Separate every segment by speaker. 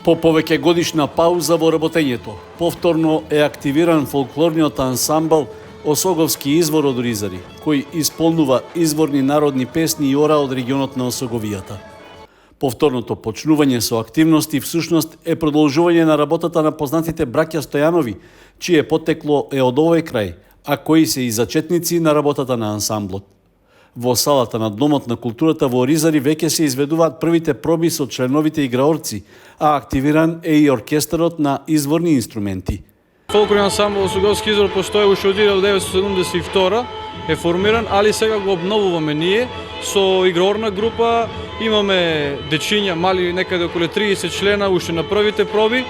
Speaker 1: По повеќе годишна пауза во работењето, повторно е активиран фолклорниот ансамбл Осоговски извор од Оризари, кој исполнува изворни народни песни и ора од регионот на Осоговијата. Повторното почнување со активности всушност е продолжување на работата на познатите браќа Стојанови, чие потекло е од овој крај, а кои се и зачетници на работата на ансамблот. Во салата на Домот на културата во Оризари веќе се изведуваат првите проби со членовите играорци, а активиран е и оркестарот на изворни инструменти.
Speaker 2: Фолклорен ансамбл Осоговски извор постои уште од 1972, е формиран, али сега го обновуваме ние со играорна група. Имаме дечиња, мали некаде околу 30 члена уште на првите проби.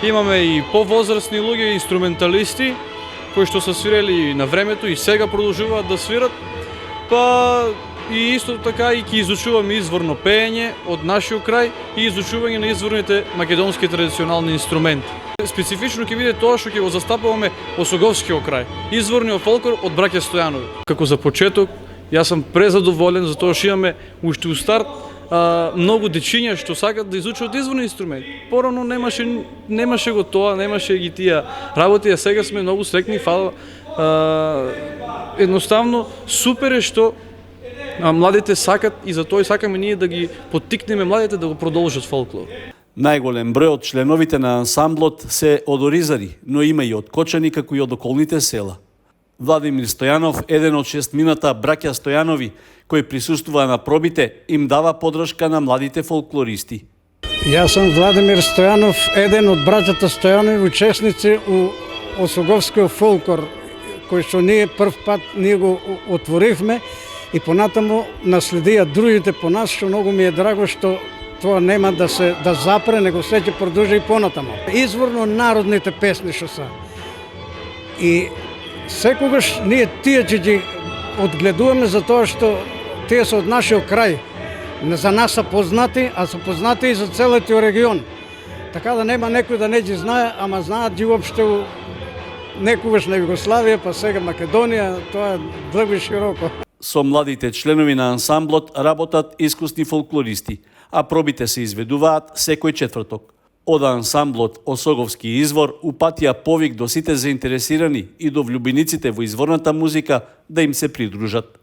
Speaker 2: Имаме и повозрастни луѓе, инструменталисти, кои што се свирели на времето и сега продолжуваат да свират. Па и исто така и ќе изучуваме изворно пеење од нашиот крај и изучување на изворните македонски традиционални инструменти. Специфично ќе биде тоа што ќе го застапуваме Осоговскиот крај, изворниот фолклор од браќа Стојанови. Како за почеток, јас сум презадоволен за тоа што имаме уште у старт многу дечиња што сакат да изучат изворни инструменти. Порано немаше го тоа, немаше ги тие работи, а сега сме многу среќни, фала. Едноставно супер е што младите сакат и за тоа сакаме ние да ги поттикнеме младите да го продолжат фолклор.
Speaker 1: Најголем број од членовите на ансамблот се од Оризари, но има и од Кочани како и од околните села. Владимир Стојанов, еден од 6-мината браќа Стојанови, кој присуствува на пробите, им дава подршка на младите фолклористи.
Speaker 3: Јас сум Владимир Стојанов, еден од браќата Стојанови, учесници у Осоговскиот фолклор, кој што ние прв пат го отворивме и понатаму наследија другите по нас, што многу ми е драго што тоа нема да запре, него се ќе продолжи и понатаму. Изворно народните песни што се. И секогаш ние тие ќе ги одгледуваме за тоа што тие се од нашиот крај. За нас се познати, а се познати и за целиот регион. Така да нема некој да не ги знае, ама знаат ги уопште некогаш на Југославија, па сега Македонија, тоа е длабо и широко.
Speaker 1: Со младите членови на ансамблот работат искусни фолклористи, а пробите се изведуваат секој четврток. Од ансамблот Осоговски извор упатија повик до сите заинтересирани и до влюбениците во изворната музика да им се придружат.